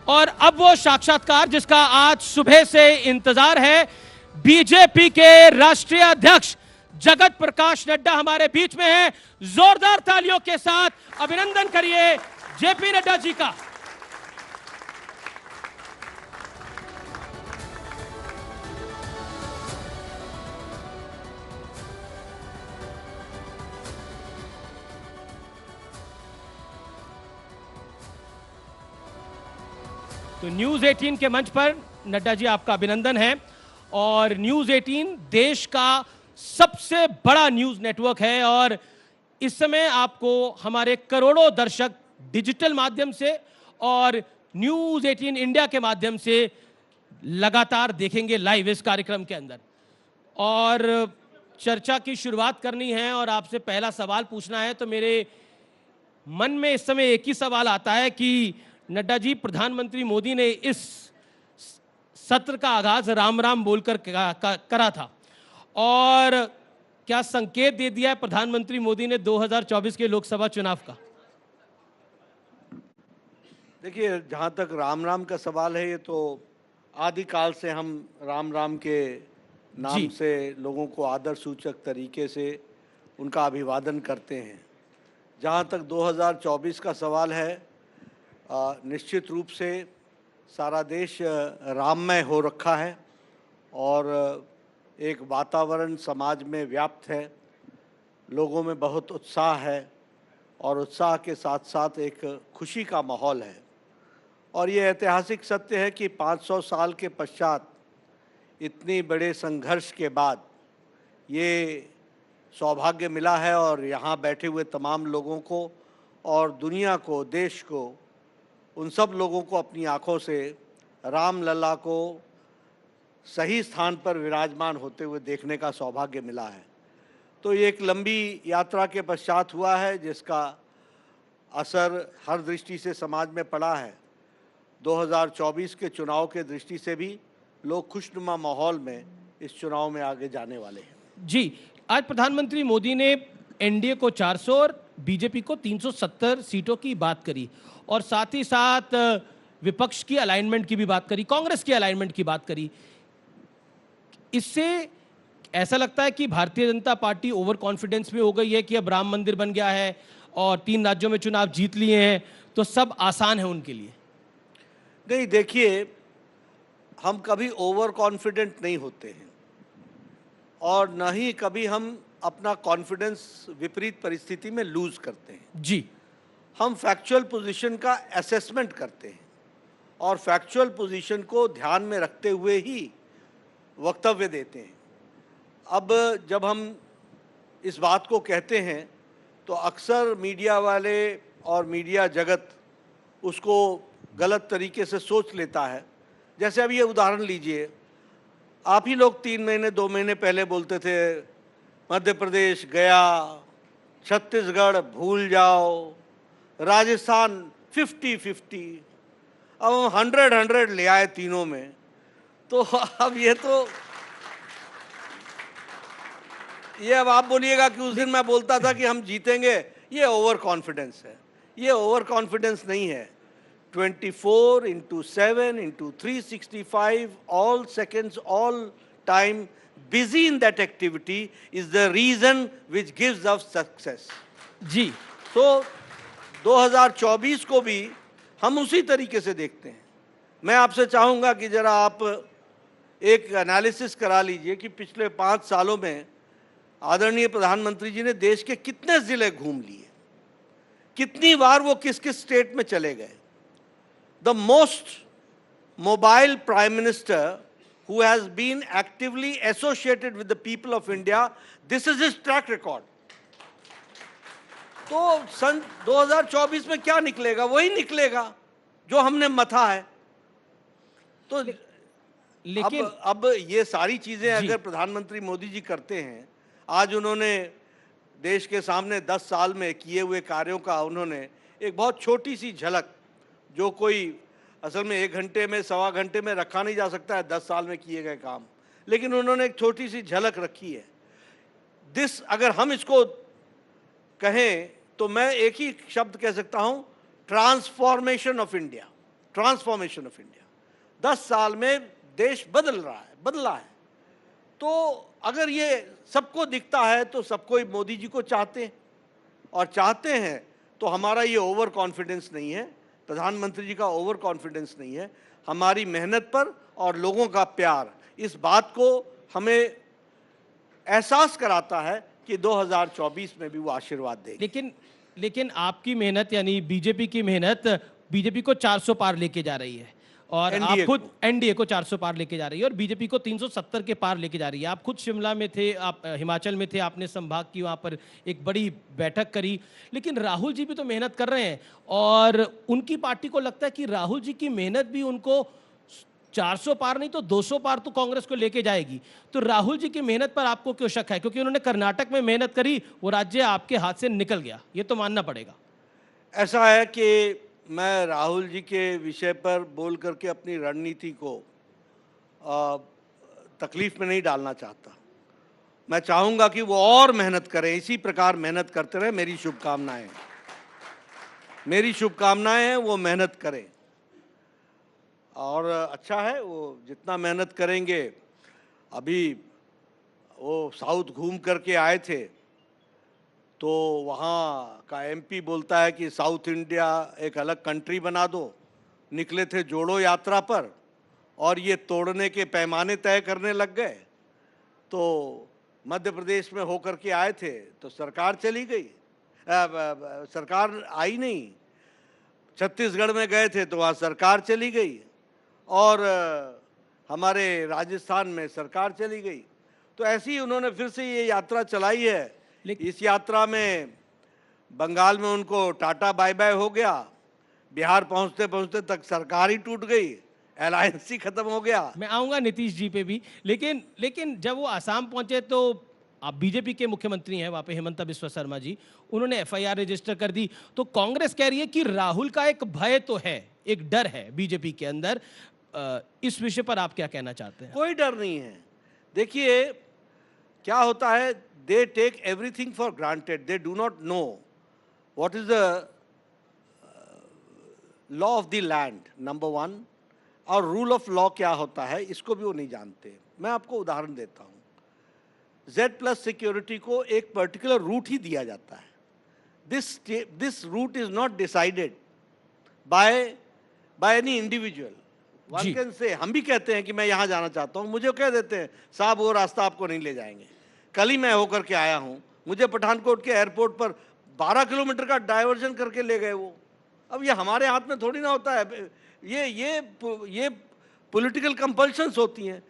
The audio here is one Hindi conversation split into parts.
और अब वो साक्षात्कार जिसका आज सुबह से इंतजार है, बीजेपी के राष्ट्रीय अध्यक्ष जगत प्रकाश नड्डा हमारे बीच में हैं। जोरदार तालियों के साथ अभिनंदन करिए जेपी नड्डा जी का। तो न्यूज 18 के मंच पर नड्डा जी आपका अभिनंदन है। और न्यूज 18 देश का सबसे बड़ा न्यूज नेटवर्क है और इस समय आपको हमारे करोड़ों दर्शक डिजिटल माध्यम से और न्यूज 18 इंडिया के माध्यम से लगातार देखेंगे लाइव इस कार्यक्रम के अंदर। और चर्चा की शुरुआत करनी है और आपसे पहला सवाल पूछना है, तो मेरे मन में इस समय एक ही सवाल आता है कि नड्डा जी, प्रधानमंत्री मोदी ने इस सत्र का आगाज राम राम बोलकर करा था और क्या संकेत दे दिया है प्रधानमंत्री मोदी ने 2024 के लोकसभा चुनाव का? देखिए, जहाँ तक राम राम का सवाल है, ये तो आदिकाल से हम राम राम के नाम से लोगों को आदर सूचक तरीके से उनका अभिवादन करते हैं। जहाँ तक 2024 का सवाल है, निश्चित रूप से सारा देश राममय हो रखा है और एक वातावरण समाज में व्याप्त है। लोगों में बहुत उत्साह है और उत्साह के साथ साथ एक खुशी का माहौल है। और ये ऐतिहासिक सत्य है कि 500 साल के पश्चात इतनी बड़े संघर्ष के बाद ये सौभाग्य मिला है और यहाँ बैठे हुए तमाम लोगों को और दुनिया को, देश को, उन सब लोगों को अपनी आँखों से राम लला को सही स्थान पर विराजमान होते हुए देखने का सौभाग्य मिला है। तो ये एक लंबी यात्रा के पश्चात हुआ है जिसका असर हर दृष्टि से समाज में पड़ा है। 2024 के चुनाव के दृष्टि से भी लोग खुशनुमा माहौल में इस चुनाव में आगे जाने वाले हैं। जी, आज प्रधानमंत्री मोदी ने एनडीए को 400 और बीजेपी को 370 सीटों की बात करी और साथ ही साथ विपक्ष की अलाइनमेंट की भी बात करी, कांग्रेस की अलाइनमेंट की बात करी। इससे ऐसा लगता है कि Bharatiya Janata party over confidence में हो गई है कि अब राम मंदिर बन गया है और 3 राज्यों में चुनाव जीत लिए हैं तो सब आसान है उनके लिए। नहीं, देखिए, हम कभी ओवर कॉन्फिडेंट नहीं होते हैं और न ही कभी हम अपना कॉन्फिडेंस विपरीत परिस्थिति में लूज करते हैं। जी, हम फैक्चुअल पोजीशन का असेसमेंट करते हैं और फैक्चुअल पोजीशन को ध्यान में रखते हुए ही वक्तव्य देते हैं। अब जब हम इस बात को कहते हैं तो अक्सर मीडिया वाले और मीडिया जगत उसको गलत तरीके से सोच लेता है। जैसे अब ये उदाहरण लीजिए, आप ही लोग 3 महीने 2 महीने पहले बोलते थे मध्य प्रदेश गया, छत्तीसगढ़ भूल जाओ, राजस्थान 50-50, अब हम 100 ले आए तीनों में। तो अब ये अब आप बोलिएगा कि उस दिन मैं बोलता था कि हम जीतेंगे, ये ओवर कॉन्फिडेंस है। ये ओवर कॉन्फिडेंस नहीं है। 24 into 7 into 365 all seconds, all time busy in that activity is the reason which gives us success. जी, तो 2024 को भी हम उसी तरीके से देखते हैं। मैं आपसे चाहूँगा कि ज़रा आप एक एनालिसिस करा लीजिए कि पिछले 5 सालों में आदरणीय प्रधानमंत्री जी ने देश के कितने ज़िले घूम लिए, कितनी बार वो किस किस स्टेट में चले गए। The most mobile Prime Minister who has been actively associated with the people of India, this is his track record. तो सन 2024 में क्या निकलेगा? वही निकलेगा जो हमने मथा है। तो लेकिन अब ये सारी चीज़ें अगर प्रधानमंत्री मोदी जी करते हैं, आज उन्होंने देश के सामने 10 साल में किए हुए कार्यों का उन्होंने एक बहुत छोटी सी झलक, जो कोई असल में 1 घंटे में, सवा घंटे में रखा नहीं जा सकता है 10 साल में किए गए काम, लेकिन उन्होंने एक छोटी सी झलक रखी है। अगर हम इसको कहें तो मैं एक ही शब्द कह सकता हूं, transformation of India. Transformation of India. 10 साल में देश बदला है। तो अगर ये सबको दिखता है तो सबको मोदी जी को चाहते हैं, और चाहते हैं तो हमारा ये ओवर कॉन्फिडेंस नहीं है, प्रधानमंत्री जी का ओवर कॉन्फिडेंस नहीं है, हमारी मेहनत पर और लोगों का प्यार इस बात को हमें एहसास कराता है कि 2024 में भी वो आशीर्वाद देंगे। लेकिन आपकी मेहनत यानी बीजेपी की मेहनत बीजेपी को 400 पार लेके जा रही है, और आप खुद एनडीए को 400 पार लेके जा रही है, और बीजेपी को 370 के पार लेके जा रही है। आप खुद शिमला में थे, आप हिमाचल में थे, आपने संभाग की वहाँ पर एक बड़ी बैठक करी, लेकिन राहुल जी भी तो मेहनत कर रहे हैं, और उनकी पार्टी को लगता है कि राहुल जी की मेहनत भी उनको 400 पार नहीं तो 200 पार तो कांग्रेस को लेके जाएगी। तो राहुल जी की मेहनत पर आपको क्यों शक है? क्योंकि उन्होंने कर्नाटक में मेहनत करी, वो राज्य आपके हाथ से निकल गया, ये तो मानना पड़ेगा। ऐसा है कि मैं राहुल जी के विषय पर बोल करके अपनी रणनीति को तकलीफ में नहीं डालना चाहता। मैं चाहूँगा कि वो और मेहनत करें, इसी प्रकार मेहनत करते रहे। मेरी शुभकामनाएं हैं वो मेहनत करें, और अच्छा है वो जितना मेहनत करेंगे। अभी वो साउथ घूम करके आए थे, तो वहाँ का एमपी बोलता है कि साउथ इंडिया एक अलग कंट्री बना दो। निकले थे जोड़ो यात्रा पर, और ये तोड़ने के पैमाने तय करने लग गए। तो मध्य प्रदेश में होकर के आए थे तो सरकार चली गई, सरकार आई नहीं। छत्तीसगढ़ में गए थे तो वहाँ सरकार चली गई, और हमारे राजस्थान में सरकार चली गई। तो ऐसे ही उन्होंने फिर से ये यात्रा चलाई है। इस यात्रा में बंगाल में उनको टाटा बाय बाय हो गया, बिहार पहुंचते पहुंचते तक सरकार ही टूट गई, अलायंस ही खत्म हो गया। मैं आऊंगा नीतीश जी पे भी, लेकिन जब वो आसाम पहुंचे तो आप बीजेपी के मुख्यमंत्री हैं वहां पे, हेमंत बिस्वा शर्मा जी, उन्होंने एफआईआर रजिस्टर कर दी। तो कांग्रेस कह रही है कि राहुल का एक भय तो है, एक डर है बीजेपी के अंदर। इस विषय पर आप क्या कहना चाहते हैं? कोई डर नहीं है। देखिए क्या होता है, they take everything for granted. They do not know what is the law of the land, number one, और रूल ऑफ लॉ क्या होता है इसको भी वो नहीं जानते। मैं आपको उदाहरण देता हूँ। Z+ सिक्योरिटी को एक पर्टिकुलर रूट ही दिया जाता है। This route is not decided by any individual. One can say, हम भी कहते हैं कि मैं यहाँ जाना चाहता हूँ, मुझे कह देते हैं साहब वो रास्ता आपको नहीं ले जाएंगे। कल ही मैं होकर के आया हूँ, मुझे पठानकोट के एयरपोर्ट पर 12 किलोमीटर का डाइवर्जन करके ले गए वो। अब ये हमारे हाथ में थोड़ी ना होता है, ये पॉलिटिकल कंपल्शंस होती हैं।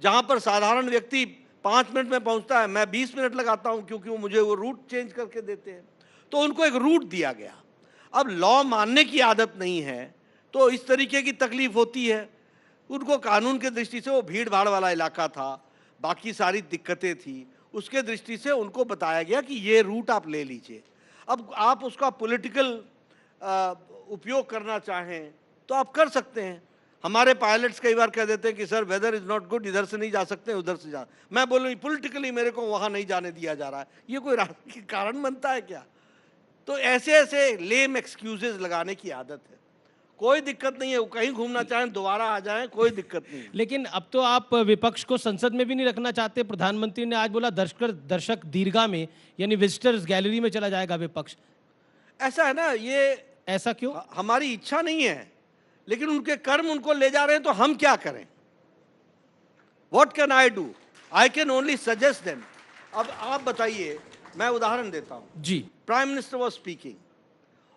जहाँ पर साधारण व्यक्ति 5 मिनट में पहुँचता है, मैं 20 मिनट लगाता हूँ, क्योंकि वो मुझे वो रूट चेंज करके देते हैं। तो उनको एक रूट दिया गया। अब लॉ मानने की आदत नहीं है तो इस तरीके की तकलीफ होती है। उनको कानून के दृष्टि से वो भीड़ भाड़ वाला इलाका था, बाकी सारी दिक्कतें थी, उसके दृष्टि से उनको बताया गया कि ये रूट आप ले लीजिए। अब आप उसका पॉलिटिकल उपयोग करना चाहें तो आप कर सकते हैं। हमारे पायलट्स कई बार कह देते हैं कि sir weather is not good, इधर से नहीं जा सकते, उधर से जा। मैं बोलूँ पॉलिटिकली मेरे को वहाँ नहीं जाने दिया जा रहा है, ये कोई कारण बनता है क्या? तो ऐसे ऐसे लेम एक्सक्यूजेज लगाने की आदत है। कोई दिक्कत नहीं है, वो कहीं घूमना चाहें दोबारा आ जाएं, कोई दिक्कत नहीं। लेकिन अब तो आप विपक्ष को संसद में भी नहीं रखना चाहते। प्रधानमंत्री ने आज बोला दर्शक दीर्घा में यानी विजिटर्स गैलरी में चला जाएगा विपक्ष। ऐसा है ना, ये ऐसा क्यों? हमारी इच्छा नहीं है, लेकिन उनके कर्म उनको ले जा रहे हैं, तो हम क्या करें? What can I do? I can only suggest them. अब आप बताइए, मैं उदाहरण देता हूं जी। प्राइम मिनिस्टर वाज स्पीकिंग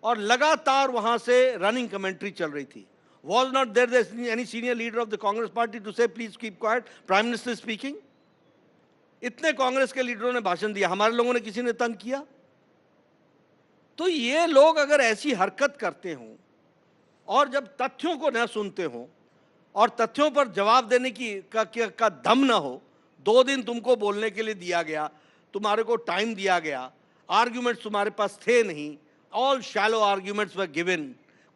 और लगातार वहां से रनिंग कमेंट्री चल रही थी। Was not there any senior leader of the Congress party to say please keep quiet, Prime Minister is speaking? इतने कांग्रेस के लीडरों ने भाषण दिया, हमारे लोगों ने किसी ने तंग किया? तो ये लोग अगर ऐसी हरकत करते हों और जब तथ्यों को न सुनते हों और तथ्यों पर जवाब देने का दम ना हो, 2 दिन तुमको बोलने के लिए दिया गया, तुम्हारे को टाइम दिया गया, आर्ग्यूमेंट्स तुम्हारे पास थे नहीं, all shallow arguments were given,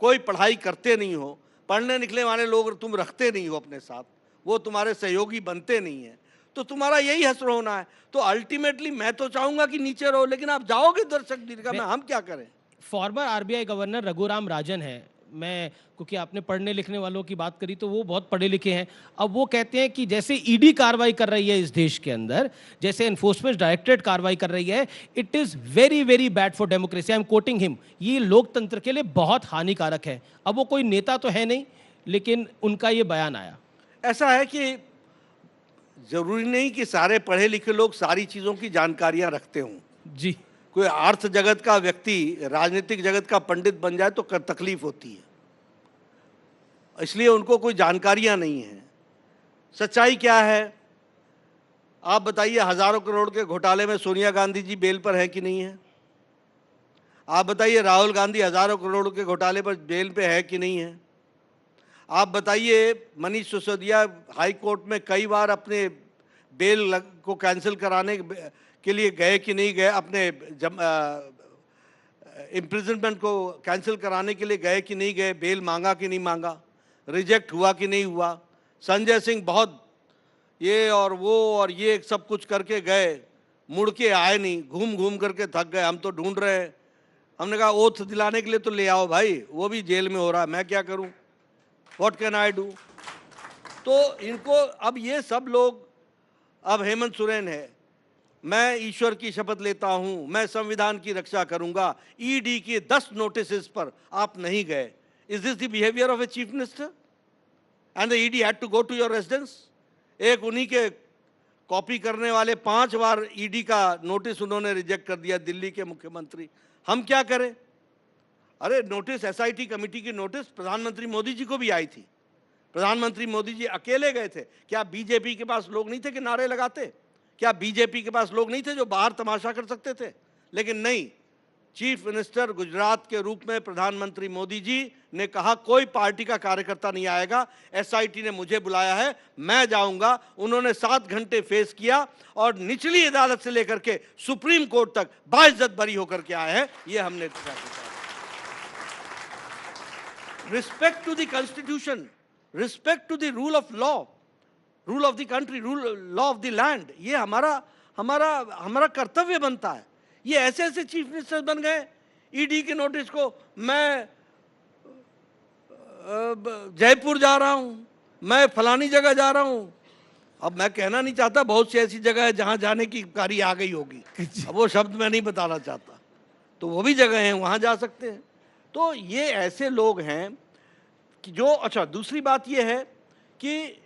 कोई पढ़ाई करते नहीं हो, पढ़ने निकले वाले लोग तुम रखते नहीं हो अपने साथ, वो तुम्हारे सहयोगी बनते नहीं हैं, तो तुम्हारा यही हश्र होना है। तो अल्टीमेटली मैं तो चाहूंगा कि नीचे रहो, लेकिन आप जाओगे दर्शक दीर्घा में, हम क्या करें? Farmer RBI governor Raghuram Rajan है, मैं, क्योंकि आपने पढ़ने लिखने वालों की बात करी तो वो बहुत पढ़े लिखे हैं। अब वो कहते हैं कि जैसे ईडी कार्रवाई कर रही है इस देश के अंदर, जैसे एनफोर्समेंट डायरेक्टरेट कार्रवाई कर रही है, it is very very bad for democracy. I am quoting him, ये लोकतंत्र के लिए बहुत हानिकारक है। अब वो कोई नेता तो है नहीं, लेकिन उनका ये बयान आया। ऐसा है कि जरूरी नहीं कि सारे पढ़े लिखे लोग सारी चीजों की जानकारियां रखते हों। जी। कोई अर्थ जगत का व्यक्ति राजनीतिक जगत का पंडित बन जाए तो तकलीफ होती है, इसलिए उनको कोई जानकारियां नहीं है। सच्चाई क्या है आप बताइए? हजारों करोड़ के घोटाले में सोनिया गांधी जी बेल पर है कि नहीं है? आप बताइए राहुल गांधी हजारों करोड़ के घोटाले पर बेल पे है कि नहीं है? आप बताइए मनीष सिसोदिया हाई कोर्ट में कई बार अपने बेल को कैंसिल कराने के लिए गए कि नहीं गए, अपने इम्प्रिजनमेंट को कैंसिल कराने के लिए गए कि नहीं गए, बेल मांगा कि नहीं मांगा, रिजेक्ट हुआ कि नहीं हुआ। संजय सिंह बहुत ये और वो और ये सब कुछ करके गए, मुड़ के आए नहीं, घूम घूम करके थक गए, हम तो ढूंढ रहे हैं। हमने कहा ओथ दिलाने के लिए तो ले आओ भाई, वो भी जेल में हो रहा है, मैं क्या करूं, व्हाट कैन आई डू। तो इनको अब ये सब लोग, अब हेमंत सोरेन है, मैं ईश्वर की शपथ लेता हूं, मैं संविधान की रक्षा करूंगा, ईडी के 10 नोटिस पर आप नहीं गए। Is this the behaviour of a chief minister? And the ED had to go to your residence. एक उन्हीं के कॉपी करने वाले 5 बार ईडी का नोटिस उन्होंने रिजेक्ट कर दिया, दिल्ली के मुख्यमंत्री। हम क्या करें? अरे नोटिस, एसआईटी कमेटी की नोटिस प्रधानमंत्री मोदी जी को भी आई थी। प्रधानमंत्री मोदी जी अकेले गए थे। क्या बीजेपी के पास लोग नहीं थे कि नारे लगाते? क्या बीजेपी के पास लोग नहीं थे जो बाहर तमाशा कर सकते थे? लेकिन नहीं, चीफ मिनिस्टर गुजरात के रूप में प्रधानमंत्री मोदी जी ने कहा कोई पार्टी का कार्यकर्ता नहीं आएगा, एसआईटी ने मुझे बुलाया है, मैं जाऊंगा। उन्होंने 7 घंटे फेस किया और निचली अदालत से लेकर के सुप्रीम कोर्ट तक बाइज्जत बरी होकर के आए हैं। ये हमने respect to the constitution, respect to the rule of law, rule of the country, law of the land, ये हमारा कर्तव्य बनता है। ये ऐसे ऐसे चीफ मिनिस्टर बन गए, ईडी के नोटिस को मैं जयपुर जा रहा हूं, मैं फलानी जगह जा रहा हूं। अब मैं कहना नहीं चाहता, बहुत सी ऐसी जगह है जहां जाने की बारी आ गई होगी, अब वो शब्द मैं नहीं बताना चाहता, तो वो भी जगह हैं वहां जा सकते हैं। तो ये ऐसे लोग हैं कि जो, अच्छा दूसरी बात ये है कि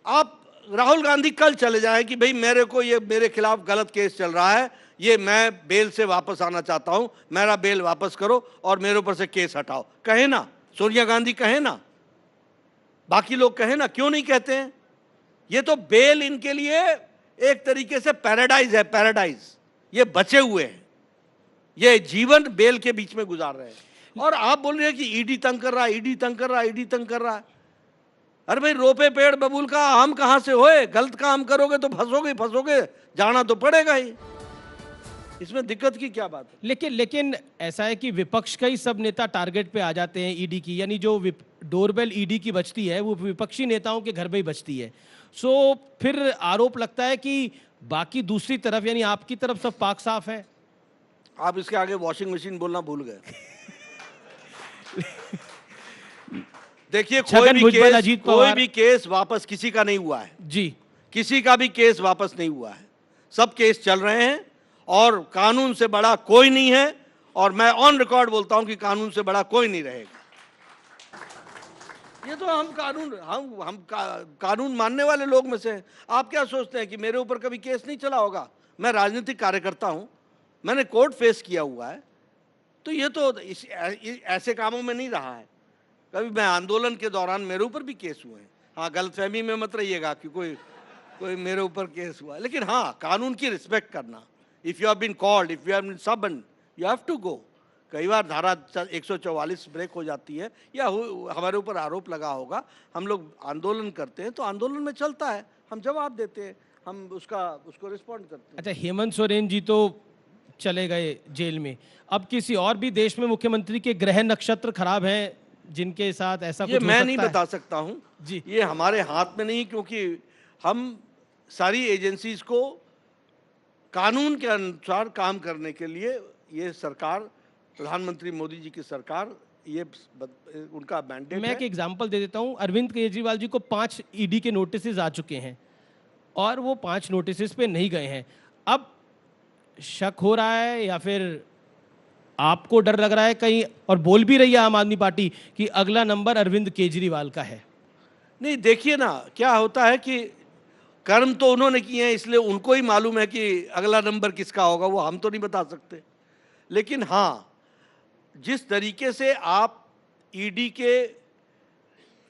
आप राहुल गांधी कल चले जाए कि भाई मेरे को ये, मेरे खिलाफ गलत केस चल रहा है, ये मैं बेल से वापस आना चाहता हूं, मेरा बेल वापस करो और मेरे ऊपर से केस हटाओ, कहे ना, सोनिया गांधी कहे ना, बाकी लोग कहे ना, क्यों नहीं कहते हैं? ये तो बेल इनके लिए एक तरीके से पैराडाइज है, पैराडाइज। ये बचे हुए हैं, ये जीवन बेल के बीच में गुजार रहे हैं। और आप बोल रहे हैं कि ईडी तंग कर रहा है, ईडी तंग कर रहा है, ईडी तंग कर रहा है। अरे भाई रोपे पेड़ बबूल का आम कहां से होए? गलत काम करोगे तो फंसोगे, जाना तो पड़ेगा ही, इसमें दिक्कत की क्या बात है? लेकिन ऐसा है कि विपक्ष का ही सब नेता टारगेट पे आ जाते हैं ईडी की, यानी जो डोरबेल ईडी की बजती है वो विपक्षी नेताओं के घर में ही बजती है। सो फिर आरोप लगता है कि बाकी दूसरी तरफ, यानी आपकी तरफ सब पाक साफ है। आप इसके आगे वॉशिंग मशीन बोलना भूल गए। देखिए कोई भी केस वापस किसी का नहीं हुआ है जी, किसी का भी केस वापस नहीं हुआ है, सब केस चल रहे हैं और कानून से बड़ा कोई नहीं है। और मैं ऑन रिकॉर्ड बोलता हूं कि कानून से बड़ा कोई नहीं रहेगा। ये तो हम कानून मानने वाले लोग में से हैं। आप क्या सोचते हैं कि मेरे ऊपर कभी केस नहीं चला होगा? मैं राजनीतिक कार्यकर्ता हूं, मैंने कोर्ट फेस किया हुआ है, तो ये तो ऐसे कामों में नहीं रहा है। कभी मैं आंदोलन के दौरान मेरे ऊपर भी केस हुए हैं। हाँ, गलतफहमी में मत रहिएगा कि कोई मेरे ऊपर केस हुआ, लेकिन हाँ, कानून की रिस्पेक्ट करना। If you have been called, if you have been summoned, you have to go. कई बार धारा 144 ब्रेक हो जाती है या हमारे ऊपर आरोप लगा होगा, हम लोग आंदोलन करते हैं तो आंदोलन में चलता है, हम जवाब देते हैं, हम उसको रिस्पॉन्ड करते हैं। अच्छा, हेमंत सोरेन जी तो चले गए जेल में, अब किसी और भी देश में मुख्यमंत्री के ग्रह नक्षत्र खराब हैं जिनके साथ ऐसा कुछ हो सकता है? ये मैं नहीं बता सकता हूं जी, ये हमारे हाथ में नहीं, क्योंकि हम सारी एजेंसीज को कानून के अनुसार काम करने के लिए, ये सरकार, प्रधानमंत्री मोदी जी की सरकार ये उनका मैंडेट मैं एक एग्जांपल दे देता हूं, अरविंद केजरीवाल जी को 5 ईडी के नोटिसेस आ चुके हैं और वो 5 नोटिसेस पे नहीं गए हैं। अब शक हो रहा है या फिर आपको डर लग रहा है कहीं, और बोल भी रही है आम आदमी पार्टी कि अगला नंबर अरविंद केजरीवाल का है? नहीं, देखिए ना क्या होता है कि कर्म तो उन्होंने किए हैं, इसलिए उनको ही मालूम है कि अगला नंबर किसका होगा, वो हम तो नहीं बता सकते। लेकिन हाँ, जिस तरीके से आप ईडी के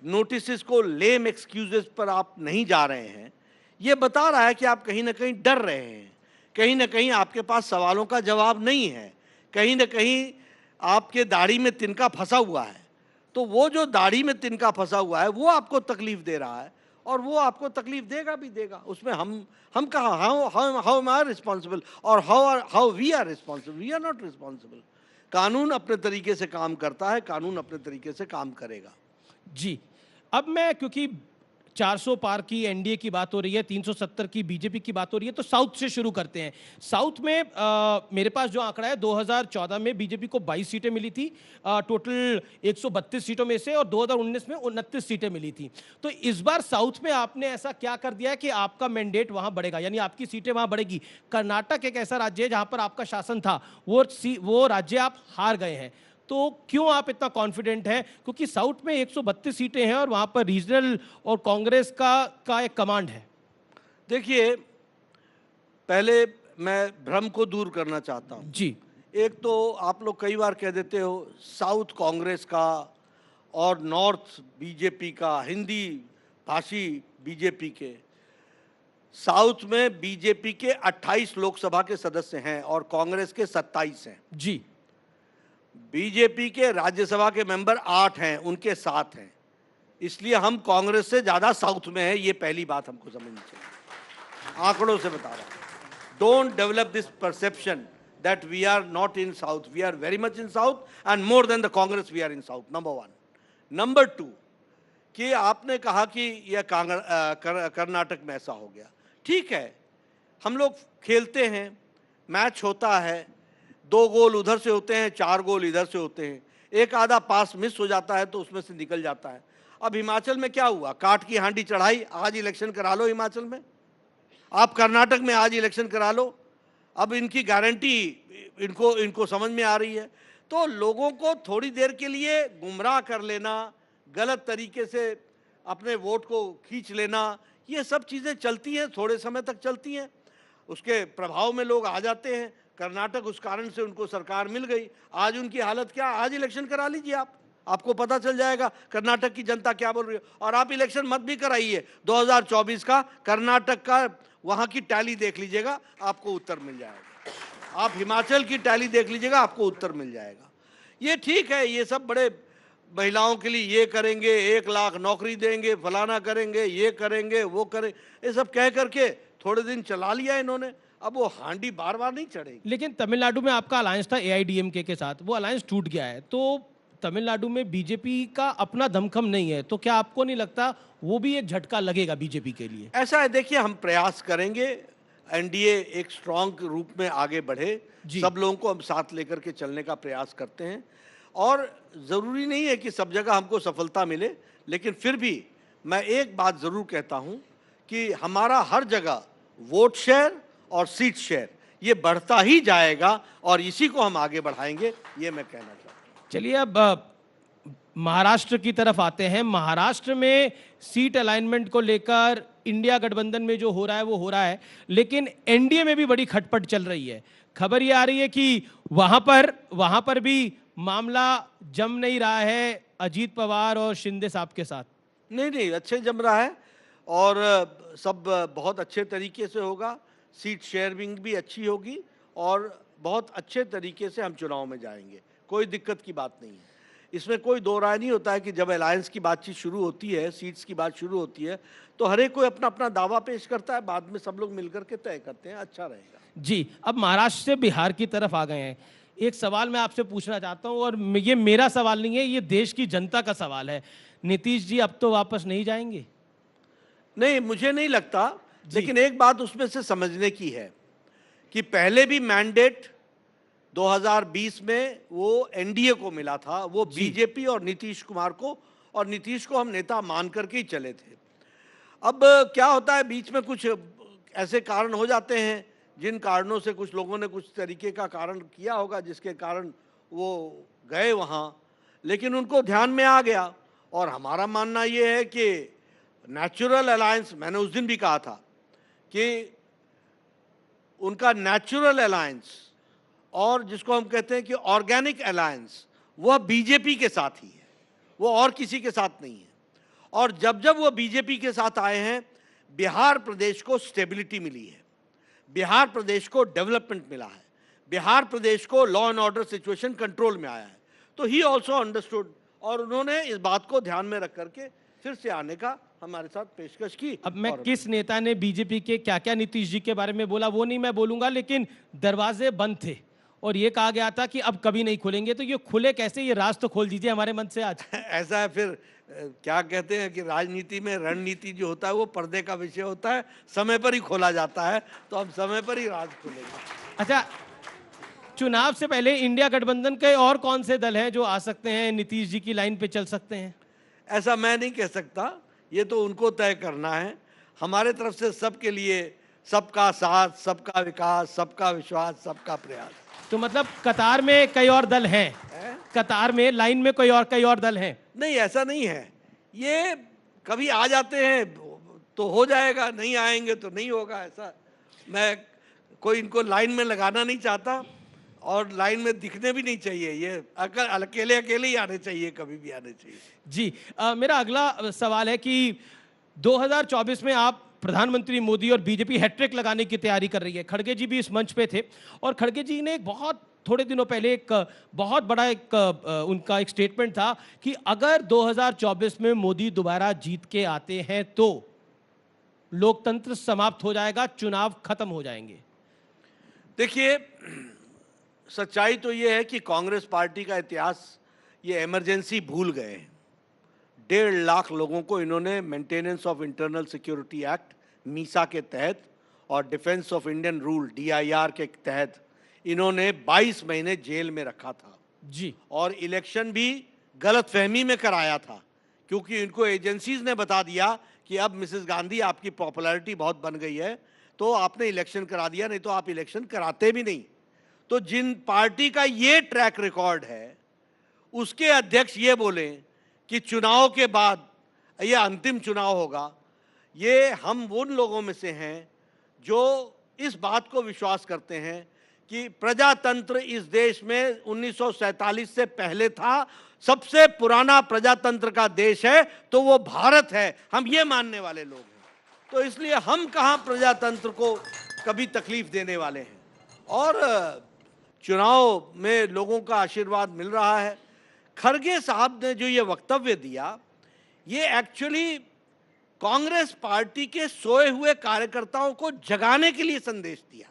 नोटिस को लेम एक्सक्यूजेस पर आप नहीं जा रहे हैं, ये बता रहा है कि आप कहीं ना कहीं डर रहे हैं, कहीं ना कहीं आपके पास सवालों का जवाब नहीं है, कहीं ना कहीं आपके दाढ़ी में तिनका फंसा हुआ है। तो वो जो दाढ़ी में तिनका फंसा हुआ है वो आपको तकलीफ दे रहा है, और वो आपको तकलीफ देगा भी देगा। उसमें हम कहाँ, हाउ एम आई रिस्पॉन्सिबल और how we are responsible? We are not responsible. कानून अपने तरीके से काम करता है, कानून अपने तरीके से काम करेगा। जी, अब मैं, क्योंकि 400 पार की एनडीए की बात हो रही है, 370 की बीजेपी की बात हो रही है, तो साउथ से शुरू करते हैं। साउथ में मेरे पास जो आंकड़ा है, 2014 में बीजेपी को 22 सीटें मिली थी टोटल 132 सीटों में से, और 2019 में 29 सीटें मिली थी। तो इस बार साउथ में आपने ऐसा क्या कर दिया है कि आपका मैंडेट वहां बढ़ेगा, यानी आपकी सीटें वहां बढ़ेगी? कर्नाटक एक ऐसा राज्य है जहां पर आपका शासन था, वो राज्य आप हार गए हैं, तो क्यों आप इतना कॉन्फिडेंट हैं? क्योंकि साउथ में 132 सीटें हैं और वहां पर रीजनल और कांग्रेस का एक कमांड है। देखिए, पहले मैं भ्रम को दूर करना चाहता हूं जी। एक तो आप लोग कई बार कह देते हो साउथ कांग्रेस का और नॉर्थ बीजेपी का, हिंदी भाषी बीजेपी के। साउथ में बीजेपी के 28 लोकसभा के सदस्य हैं और कांग्रेस के 27 हैं। जी। बीजेपी के राज्यसभा के मेंबर 8 हैं, उनके 7 हैं। इसलिए हम कांग्रेस से ज्यादा साउथ में है, ये पहली बात हमको समझनी चाहिए। आंकड़ों से बता रहा हूं। Don't develop this perception that we are not in south. We are very much in south and more than the Congress we are in south, number 1। Number 2 कि आपने कहा कि यह कर्नाटक में ऐसा हो गया। ठीक है, हम लोग खेलते हैं, मैच होता है, 2 गोल उधर से होते हैं, 4 गोल इधर से होते हैं, एक आधा पास मिस हो जाता है तो उसमें से निकल जाता है। अब हिमाचल में क्या हुआ? काट की हांडी चढ़ाई, आज इलेक्शन करा लो हिमाचल में। आप कर्नाटक में आज इलेक्शन करा लो। अब इनकी गारंटी इनको समझ में आ रही है। तो लोगों को थोड़ी देर के लिए गुमराह कर लेना, गलत तरीके से अपने वोट को खींच लेना, ये सब चीज़ें चलती हैं, थोड़े समय तक चलती हैं, उसके प्रभाव में लोग आ जाते हैं। कर्नाटक उस कारण से उनको सरकार मिल गई। आज उनकी हालत क्या? आज इलेक्शन करा लीजिए आप, आपको पता चल जाएगा कर्नाटक की जनता क्या बोल रही है। और आप इलेक्शन मत भी कराइए 2024 का, कर्नाटक का वहाँ की टैली देख लीजिएगा, आपको उत्तर मिल जाएगा। आप हिमाचल की टैली देख लीजिएगा, आपको उत्तर मिल जाएगा। ये ठीक है, ये सब बड़े महिलाओं के लिए ये करेंगे, 1 लाख नौकरी देंगे, फलाना करेंगे, ये करेंगे, वो करें, ये सब कह करके थोड़े दिन चला लिया इन्होंने। अब वो हांडी बार बार नहीं चढ़ेगी। लेकिन तमिलनाडु में आपका अलायंस था एआईडीएमके के साथ, वो अलायंस टूट गया है, तो तमिलनाडु में बीजेपी का अपना दमखम नहीं है, तो क्या आपको नहीं लगता वो भी एक झटका लगेगा बीजेपी के लिए? ऐसा है, देखिए, हम प्रयास करेंगे एनडीए एक स्ट्रांग रूप में आगे बढ़े, सब लोगों को हम साथ लेकर के चलने का प्रयास करते हैं। और ज़रूरी नहीं है कि सब जगह हमको सफलता मिले, लेकिन फिर भी मैं एक बात ज़रूर कहता हूं कि हमारा हर जगह वोट शेयर और सीट शेयर ये बढ़ता ही जाएगा और इसी को हम आगे बढ़ाएंगे, ये मैं कहना चाहता हूँ। चलिए, अब महाराष्ट्र की तरफ आते हैं। महाराष्ट्र में सीट अलाइनमेंट को लेकर इंडिया गठबंधन में जो हो रहा है वो हो रहा है, लेकिन एनडीए में भी बड़ी खटपट चल रही है। खबर ये आ रही है कि वहां पर भी मामला जम नहीं रहा है अजीत पवार और शिंदे साहब के साथ। नहीं, अच्छे जम रहा है और सब बहुत अच्छे तरीके से होगा। सीट शेयरिंग भी अच्छी होगी और बहुत अच्छे तरीके से हम चुनाव में जाएंगे, कोई दिक्कत की बात नहीं है। इसमें कोई दो राय नहीं होता है कि जब अलायंस की बातचीत शुरू होती है, सीट्स की बात शुरू होती है, तो हर एक कोई अपना अपना दावा पेश करता है, बाद में सब लोग मिलकर के तय करते हैं, अच्छा रहेगा। जी, अब महाराष्ट्र से बिहार की तरफ आ गए हैं। एक सवाल मैं आपसे पूछना चाहता हूं, और ये मेरा सवाल नहीं है, ये देश की जनता का सवाल है। नीतीश जी अब तो वापस नहीं जाएंगे? नहीं, मुझे नहीं लगता, लेकिन एक बात उसमें से समझने की है कि पहले भी मैंडेट 2020 में वो एनडीए को मिला था, वो बीजेपी और नीतीश कुमार को, और नीतीश को हम नेता मान करके ही चले थे। अब क्या होता है, बीच में कुछ ऐसे कारण हो जाते हैं जिन कारणों से कुछ लोगों ने कुछ तरीके का कारण किया होगा जिसके कारण वो गए वहाँ, लेकिन उनको ध्यान में आ गया। और हमारा मानना ये है कि नेचुरल अलायंस, मैंने उस दिन भी कहा था कि उनका नेचुरल अलायंस और जिसको हम कहते हैं कि ऑर्गेनिक अलायंस, वह बीजेपी के साथ ही है, वो और किसी के साथ नहीं है। और जब जब वो बीजेपी के साथ आए हैं, बिहार प्रदेश को स्टेबिलिटी मिली है, बिहार प्रदेश को डेवलपमेंट मिला है, बिहार प्रदेश को law and order situation control में आया है। तो ही ऑल्सो अंडरस्टूड, और उन्होंने इस बात को ध्यान में रख करके फिर से आने का हमारे साथ पेशकश की। अब मैं किस नेता ने बीजेपी के क्या क्या नीतीश जी के बारे में बोला वो नहीं मैं बोलूंगा, लेकिन दरवाजे बंद थे और ये कहा गया था कि अब कभी नहीं खुलेंगे, तो ये खुले कैसे? ये राज तो खोल दीजिए हमारे मन से आज। ऐसा है, फिर क्या कहते हैं कि राजनीति में रणनीति जो होता है वो पर्दे का विषय होता है, समय पर ही खोला जाता है, तो अब समय पर ही राज खुलेगा। अच्छा, चुनाव से पहले इंडिया गठबंधन के और कौन से दल हैं जो आ सकते हैं, नीतीश जी की लाइन पे चल सकते हैं? ऐसा मैं नहीं कह सकता, ये तो उनको तय करना है। हमारे तरफ से सबके लिए सबका साथ, सबका विकास, सबका विश्वास, सबका प्रयास। तो मतलब कतार में कई और दल हैं कतार में लाइन में कई और दल हैं? नहीं, ऐसा नहीं है, ये कभी आ जाते हैं तो हो जाएगा, नहीं आएंगे तो नहीं होगा। ऐसा मैं कोई इनको लाइन में लगाना नहीं चाहता और लाइन में दिखने भी नहीं चाहिए, ये अकेले अकेले ही आने चाहिए, कभी भी आने चाहिए। जी, मेरा अगला सवाल है कि 2024 में आप प्रधानमंत्री मोदी और बीजेपी हैट्रिक लगाने की तैयारी कर रही है। खड़गे जी भी इस मंच पे थे और खड़गे जी ने थोड़े दिनों पहले एक बहुत बड़ा उनका एक स्टेटमेंट था कि अगर 2024 में मोदी दोबारा जीत के आते हैं तो लोकतंत्र समाप्त हो जाएगा, चुनाव खत्म हो जाएंगे। देखिए, सच्चाई तो ये है कि कांग्रेस पार्टी का इतिहास ये इमरजेंसी भूल गए हैं। 1.5 लाख लोगों को इन्होंने maintenance of internal security act Misa के तहत और defence of Indian rule DIR के तहत इन्होंने 22 महीने जेल में रखा था जी। और इलेक्शन भी गलतफहमी में कराया था, क्योंकि इनको एजेंसीज ने बता दिया कि अब मिसेस गांधी आपकी पॉपुलैरिटी बहुत बन गई है तो आपने इलेक्शन करा दिया, नहीं तो आप इलेक्शन कराते भी नहीं। तो जिन पार्टी का ये ट्रैक रिकॉर्ड है, उसके अध्यक्ष ये बोले कि चुनाव के बाद ये अंतिम चुनाव होगा, ये हम उन लोगों में से हैं जो इस बात को विश्वास करते हैं कि प्रजातंत्र इस देश में 1947 से पहले था, सबसे पुराना प्रजातंत्र का देश है तो वो भारत है, हम ये मानने वाले लोग हैं। तो इसलिए हम कहाँ प्रजातंत्र को कभी तकलीफ देने वाले हैं। और चुनाव में लोगों का आशीर्वाद मिल रहा है। खड़गे साहब ने जो ये वक्तव्य दिया, ये एक्चुअली कांग्रेस पार्टी के सोए हुए कार्यकर्ताओं को जगाने के लिए संदेश दिया।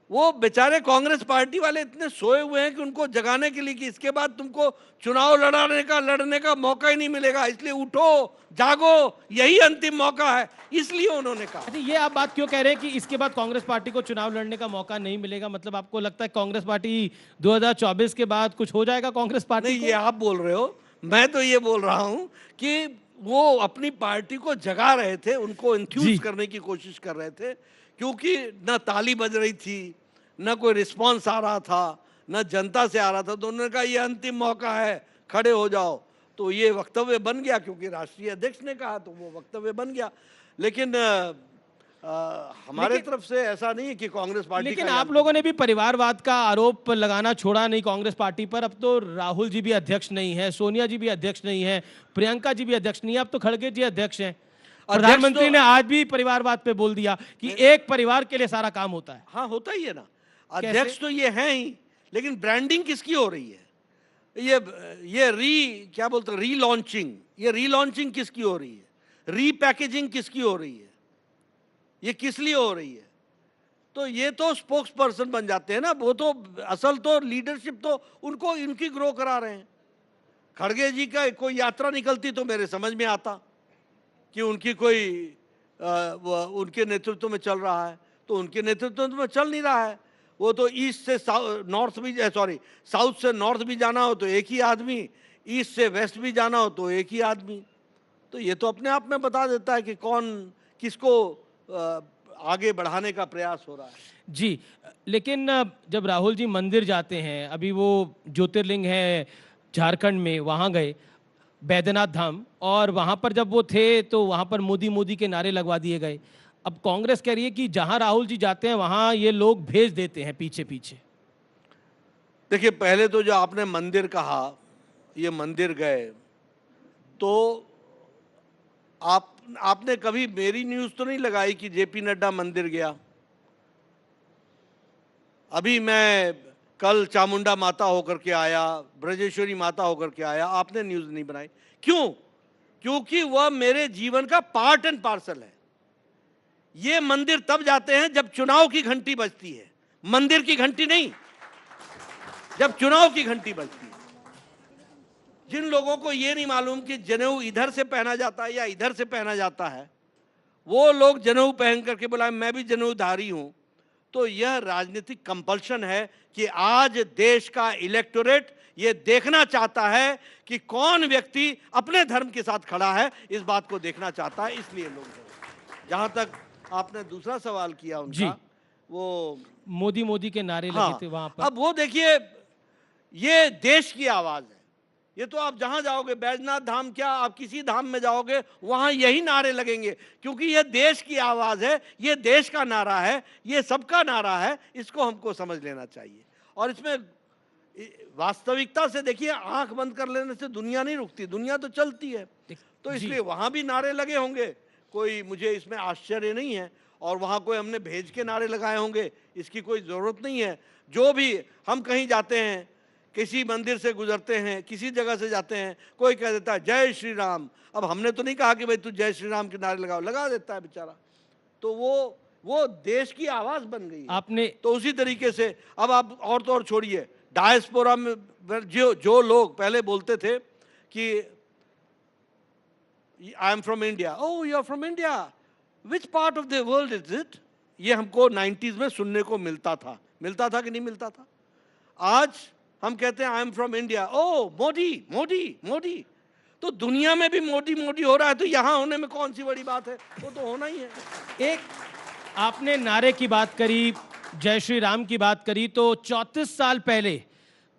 वो बेचारे कांग्रेस पार्टी वाले इतने सोए हुए हैं कि उनको जगाने के लिए कि इसके बाद तुमको चुनाव लड़ने का मौका ही नहीं मिलेगा, इसलिए उठो, जागो, यही अंतिम मौका है, इसलिए उन्होंने कहा। अच्छा, ये आप बात क्यों कह रहे हैं कि इसके बाद कांग्रेस पार्टी को चुनाव लड़ने का मौका नहीं मिलेगा? मतलब आपको लगता है कांग्रेस पार्टी 2024 के बाद कुछ हो जाएगा कांग्रेस पार्टी? नहीं, ये आप बोल रहे हो, मैं तो ये बोल रहा हूं कि वो अपनी पार्टी को जगा रहे थे, उनको इंथ्यूज करने की कोशिश कर रहे थे, क्योंकि न ताली बज रही थी, न कोई रिस्पांस आ रहा था, न जनता से आ रहा था। तो उन्होंने कहा ये अंतिम मौका है, खड़े हो जाओ। तो ये वक्तव्य बन गया, क्योंकि राष्ट्रीय अध्यक्ष ने कहा तो वो वक्तव्य बन गया। लेकिन हमारे तरफ से ऐसा नहीं है कि कांग्रेस पार्टी। लेकिन आप लोगों ने भी परिवारवाद का आरोप लगाना छोड़ा नहीं कांग्रेस पार्टी पर। अब तो राहुल जी भी अध्यक्ष नहीं है, सोनिया जी भी अध्यक्ष नहीं है, प्रियंका जी भी अध्यक्ष नहीं है, अब तो खड़गे जी अध्यक्ष हैं। प्रधानमंत्री ने आज भी परिवारवाद पे बोल दिया कि एक परिवार के लिए सारा काम होता है। हाँ, होता ही है ना, अध्यक्ष तो ये है ही, लेकिन ब्रांडिंग किसकी हो रही है? ये क्या बोलते हैं, रीलॉन्चिंग, ये रीलॉन्चिंग किसकी हो रही है? रीपैकेजिंग किसकी हो रही है? ये किस लिए हो रही है? तो ये तो स्पोक्स पर्सन बन जाते हैं ना, वो तो असल तो लीडरशिप तो उनको इनकी ग्रो करा रहे हैं। खड़गे जी का कोई यात्रा निकलती तो मेरे समझ में आता कि उनकी कोई उनके नेतृत्व में चल रहा है, तो उनके नेतृत्व में चल नहीं रहा है। वो तो ईस्ट से नॉर्थ भी, सॉरी, साउथ से नॉर्थ भी जाना हो तो एक ही आदमी, ईस्ट से वेस्ट भी जाना हो तो एक ही आदमी। तो ये तो अपने आप में बता देता है कि कौन किसको आगे बढ़ाने का प्रयास हो रहा है। जी, लेकिन जब राहुल जी मंदिर जाते हैं, अभी वो ज्योतिर्लिंग है झारखंड में, वहाँ गए बैद्यनाथ धाम, और वहाँ पर जब वो थे तो वहाँ पर मोदी मोदी के नारे लगवा दिए गए। अब कांग्रेस कह रही है कि जहाँ राहुल जी जाते हैं वहाँ ये लोग भेज देते हैं पीछे पीछे। देखिए, पहले तो जो आपने मंदिर कहा, ये मंदिर गए, तो आपने कभी मेरी न्यूज़ तो नहीं लगाई कि जेपी नड्डा मंदिर गया? अभी मैं कल चामुंडा माता होकर के आया, ब्रजेश्वरी माता होकर के आया, आपने न्यूज़ नहीं बनाई। क्यों? क्योंकि वह मेरे जीवन का पार्ट एंड पार्सल है। ये मंदिर तब जाते हैं जब चुनाव की घंटी बजती है, मंदिर की घंटी नहीं, जब चुनाव की घंटी बजती है। जिन लोगों को ये नहीं मालूम कि जनेऊ इधर से पहना जाता है या इधर से पहना जाता है, वो लोग जनेऊ पहन करके बोला मैं भी जनेऊधारी हूं, तो यह राजनीतिक कंपल्शन है कि आज देश का इलेक्टोरेट ये देखना चाहता है कि कौन व्यक्ति अपने धर्म के साथ खड़ा है, इस बात को देखना चाहता है, इसलिए लोग। जहां तक आपने दूसरा सवाल किया उनका, वो मोदी मोदी के नारे हाँ, लगे थे वहां पर। अब वो देखिए, ये देश की आवाज है। ये तो आप जहां जाओगे, बैजनाथ धाम क्या, आप किसी धाम में जाओगे वहां यही नारे लगेंगे, क्योंकि ये देश की आवाज है, ये देश का नारा है, ये सबका नारा है। इसको हमको समझ लेना चाहिए। और इसमें वास्तविकता से देखिए, आंख बंद कर लेने से दुनिया नहीं रुकती, दुनिया तो चलती है। तो इसलिए वहां भी नारे लगे होंगे, कोई मुझे इसमें आश्चर्य नहीं है। और वहां कोई हमने भेज के नारे लगाए होंगे, इसकी कोई जरूरत नहीं है। जो भी हम कहीं जाते हैं, किसी मंदिर से गुजरते हैं, किसी जगह से जाते हैं, कोई कह देता है जय श्री राम। अब हमने तो नहीं कहा कि भाई तू जय श्री राम के नारे लगाओ, लगा देता है बेचारा। तो वो देश की आवाज बन गई है। आपने तो उसी तरीके से अब आप और तो और छोड़िए, डायस्पोरा में जो लोग पहले बोलते थे कि I am from India, oh you are from India, which part of the world is it, ये हमको 90s में सुनने को मिलता था कि नहीं मिलता था? आज हम कहते हैं आई एम फ्रॉम इंडिया, ओ मोदी मोदी मोदी। तो दुनिया में भी मोदी मोदी हो रहा है, तो यहां होने में कौन सी बड़ी बात है? वो तो होना ही है। एक आपने नारे की बात करी, जय श्री राम की बात करी, तो 34 साल पहले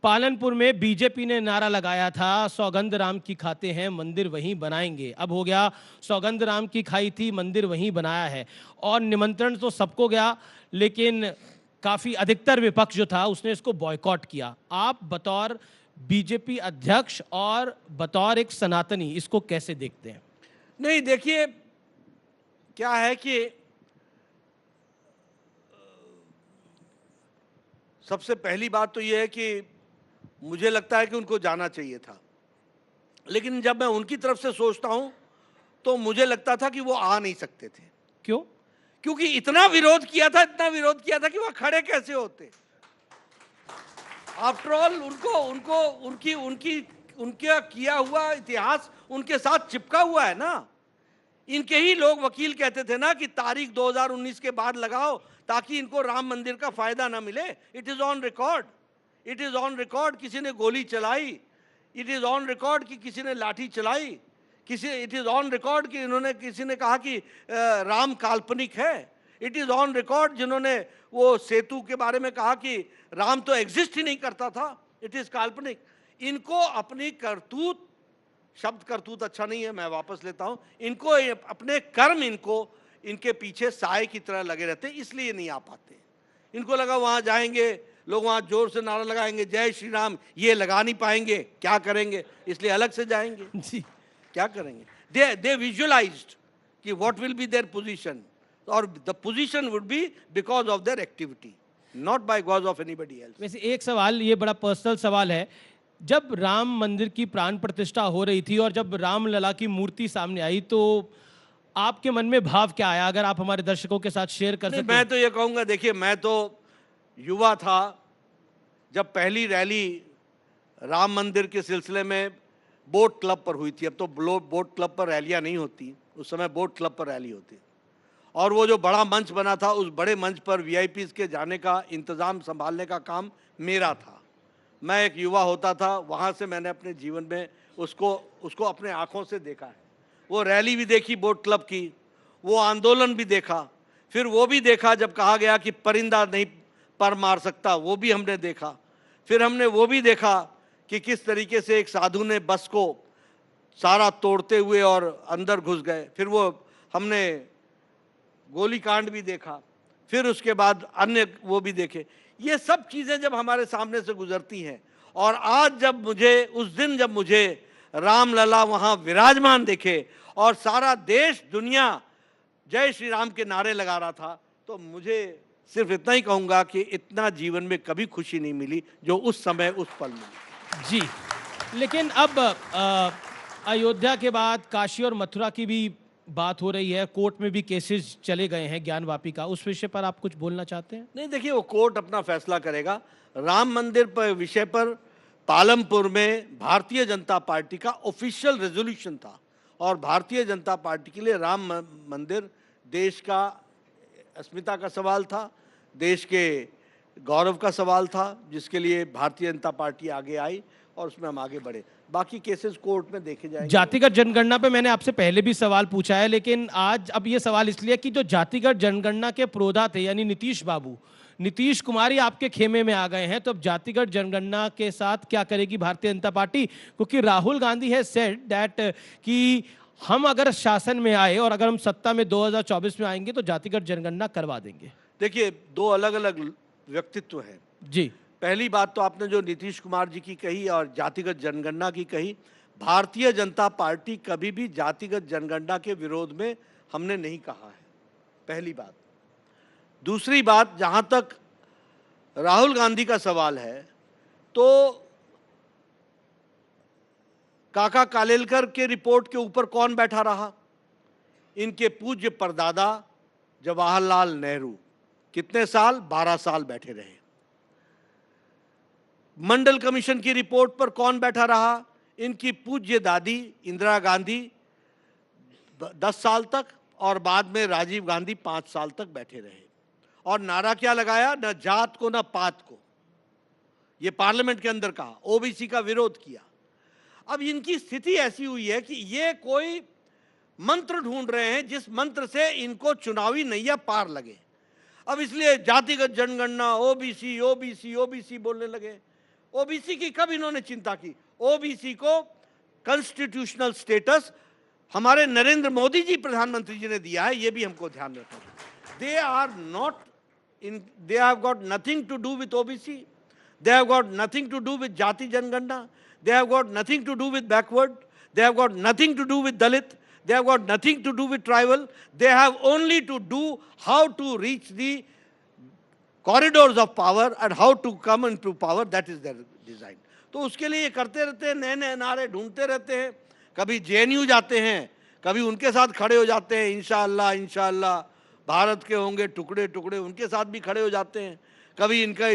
पालनपुर में बीजेपी ने नारा लगाया था सौगंध राम की खाते हैं मंदिर वहीं बनाएंगे। अब हो गया सौगंध राम की खाई थी, मंदिर वहीं बनाया है। और निमंत्रण तो सबको गया, लेकिन काफी अधिकतर विपक्ष जो था उसने इसको बॉयकॉट किया। आप बतौर बीजेपी अध्यक्ष और बतौर एक सनातनी इसको कैसे देखते हैं? नहीं, देखिए क्या है कि सबसे पहली बात तो यह है कि मुझे लगता है कि उनको जाना चाहिए था, लेकिन जब मैं उनकी तरफ से सोचता हूं तो मुझे लगता था कि वो आ नहीं सकते थे। क्यों? क्योंकि इतना विरोध किया था कि वह खड़े कैसे होते। आफ्टर ऑल उनका किया हुआ इतिहास उनके साथ चिपका हुआ है ना। इनके ही लोग वकील कहते थे ना कि तारीख 2019 के बाद लगाओ ताकि इनको राम मंदिर का फायदा ना मिले। It is on record, it is on record. किसी ने गोली चलाई, इट इज ऑन रिकॉर्ड कि किसी ने लाठी चलाई, इट इज ऑन रिकॉर्ड कि किसी ने कहा कि राम काल्पनिक है। इट इज ऑन रिकॉर्ड जिन्होंने वो सेतु के बारे में कहा कि राम तो एग्जिस्ट ही नहीं करता था, इट इज काल्पनिक। इनको अपनी करतूत, शब्द करतूत अच्छा नहीं है, मैं वापस लेता हूं, इनको अपने कर्म इनके पीछे साए की तरह लगे रहते, इसलिए नहीं आ पाते। इनको लगा वहां जाएंगे लोग, वहां जोर से नारा लगाएंगे जय श्री राम, ये लगा नहीं पाएंगे, क्या करेंगे, इसलिए अलग से जाएंगे। जी, क्या करेंगे? दे विजुअलाइज्ड कि what will be their position, और the position would be because of their activity, not by because of anybody else. वैसे एक सवाल, ये बड़ा पर्सनल सवाल है, जब राम मंदिर की प्राण प्रतिष्ठा हो रही थी और जब राम लला की मूर्ति सामने आई तो आपके मन में भाव क्या आया? अगर आप हमारे दर्शकों के साथ शेयर कर सकते हैं। मैं तो ये कहूंगा, देखिए मैं तो युवा था जब पहली रैली राम मंदिर के सिलसिले में बोट क्लब पर हुई थी। अब तो बोट क्लब पर रैलियां नहीं होती, उस समय बोट क्लब पर रैली होती। और वो जो बड़ा मंच बना था, उस बड़े मंच पर वीआईपीज़ के जाने का इंतज़ाम संभालने का काम मेरा था। मैं एक युवा होता था, वहाँ से मैंने अपने जीवन में उसको अपने आँखों से देखा है। वो रैली भी देखी बोट क्लब की, वो आंदोलन भी देखा, फिर वो भी देखा जब कहा गया कि परिंदा नहीं पर मार सकता, वो भी हमने देखा। फिर हमने वो भी देखा कि किस तरीके से एक साधु ने बस को सारा तोड़ते हुए और अंदर घुस गए। फिर वो हमने गोली कांड भी देखा, फिर उसके बाद अन्य वो भी देखे। ये सब चीज़ें जब हमारे सामने से गुजरती हैं, और आज जब मुझे रामलला वहाँ विराजमान देखे और सारा देश दुनिया जय श्री राम के नारे लगा रहा था, तो मुझे सिर्फ इतना ही कहूँगा कि इतना जीवन में कभी खुशी नहीं मिली जो उस समय उस पल मिली। जी, लेकिन अब अयोध्या के बाद काशी और मथुरा की भी बात हो रही है, कोर्ट में भी केसेस चले गए हैं ज्ञान वापी का, उस विषय पर आप कुछ बोलना चाहते हैं? नहीं, देखिए, वो कोर्ट अपना फैसला करेगा। राम मंदिर पर विषय पर पालमपुर में भारतीय जनता पार्टी का ऑफिशियल रेजोल्यूशन था, और भारतीय जनता पार्टी के लिए राम मंदिर देश का अस्मिता का सवाल था, देश के गौरव का सवाल था, जिसके लिए भारतीय जनता पार्टी आगे आई और उसमें हम आगे बढ़े। बाकी केसेस कोर्ट में देखे जाएंगे। जातिगत जनगणना पे मैंने आपसे पहले भी सवाल पूछा है, लेकिन आज अब ये सवाल इसलिए कि जो जातिगत जनगणना के प्रोधा थे, यानी नीतीश बाबू, नीतीश कुमार ही आपके खेमे में आ गए हैं, तो अब जातिगत जनगणना के साथ क्या करेगी भारतीय जनता पार्टी? क्योंकि Rahul Gandhi has said that कि हम अगर शासन में आए और अगर हम सत्ता में 2024 में आएंगे तो जातिगत जनगणना करवा देंगे। देखिए, दो अलग अलग व्यक्तित्व हैं। जी, पहली बात तो आपने जो नीतीश कुमार जी की कही और जातिगत जनगणना की कही, भारतीय जनता पार्टी कभी भी जातिगत जनगणना के विरोध में हमने नहीं कहा है, पहली बात। दूसरी बात, जहां तक राहुल गांधी का सवाल है, तो काका कालेलकर के रिपोर्ट के ऊपर कौन बैठा रहा? इनके पूज्य परदादा जवाहरलाल नेहरू कितने साल? 12 साल बैठे रहे। मंडल कमीशन की रिपोर्ट पर कौन बैठा रहा? इनकी पूज्य दादी इंदिरा गांधी 10 साल तक, और बाद में राजीव गांधी 5 साल तक बैठे रहे। और नारा क्या लगाया? न जात को न पात को, ये पार्लियामेंट के अंदर कहा, ओबीसी का विरोध किया। अब इनकी स्थिति ऐसी हुई है कि ये कोई मंत्र ढूंढ रहे हैं जिस मंत्र से इनको चुनावी नैया पार लगे। अब इसलिए जातिगत जनगणना, ओबीसी ओबीसी ओबीसी बोलने लगे। ओबीसी की कब इन्होंने चिंता की? ओबीसी को कॉन्स्टिट्यूशनल स्टेटस हमारे नरेंद्र मोदी जी प्रधानमंत्री जी ने दिया है, ये भी हमको ध्यान रखना है। They are not in, they have got nothing to do with OBC, they have got nothing to do with जाति जनगणना, they have got nothing to do with backward, they have got nothing to do with Dalit, they have got nothing to do with tribal, they have only to do how to reach the corridors of power and how to come into power, that is their design. तो उसके लिए ये करते रहते हैं, नए नए नारे ढूंढते रहते हैं। कभी जेएनयू जाते हैं, कभी उनके साथ खड़े हो जाते हैं, इंशाअल्लाह इंशाअल्लाह भारत के होंगे टुकड़े टुकड़े, उनके साथ भी खड़े हो जाते हैं। कभी इनका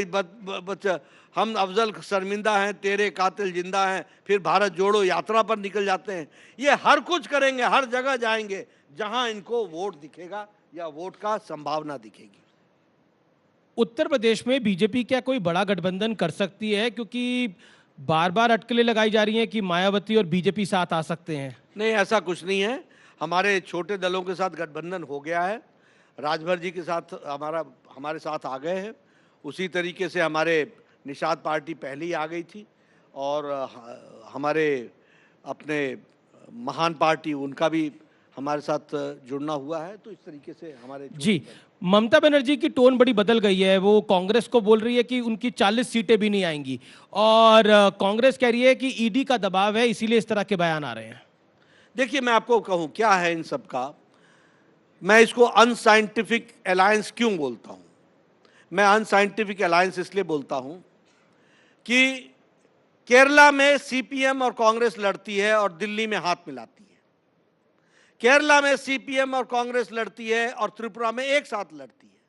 बच्चा, हम अफजल शर्मिंदा हैं, तेरे कातिल जिंदा हैं, फिर भारत जोड़ो यात्रा पर निकल जाते हैं। ये हर कुछ करेंगे, हर जगह जाएंगे जहां इनको वोट दिखेगा या वोट का संभावना दिखेगी। उत्तर प्रदेश में बीजेपी क्या कोई बड़ा गठबंधन कर सकती है? क्योंकि बार बार अटकलें लगाई जा रही हैं कि मायावती और बीजेपी साथ आ सकते हैं। नहीं, ऐसा कुछ नहीं है। हमारे छोटे दलों के साथ गठबंधन हो गया है, राजभर जी के साथ हमारे साथ आ गए हैं। उसी तरीके से हमारे निषाद पार्टी पहले ही आ गई थी, और हमारे अपने महान पार्टी उनका भी हमारे साथ जुड़ना हुआ है। तो इस तरीके से हमारे जी, ममता बनर्जी की टोन बड़ी बदल गई है। वो कांग्रेस को बोल रही है कि उनकी 40 सीटें भी नहीं आएंगी, और कांग्रेस कह रही है कि ईडी का दबाव है, इसीलिए इस तरह के बयान आ रहे हैं। देखिए, मैं आपको कहूं क्या है इन सब का। मैं इसको अनसाइंटिफिक अलायंस क्यों बोलता हूं? मैं अनसाइंटिफिक अलायंस इसलिए बोलता हूं कि केरला में सीपीएम और कांग्रेस लड़ती है और दिल्ली में हाथ मिलाती है। केरला में सीपीएम और कांग्रेस लड़ती है और त्रिपुरा में एक साथ लड़ती है।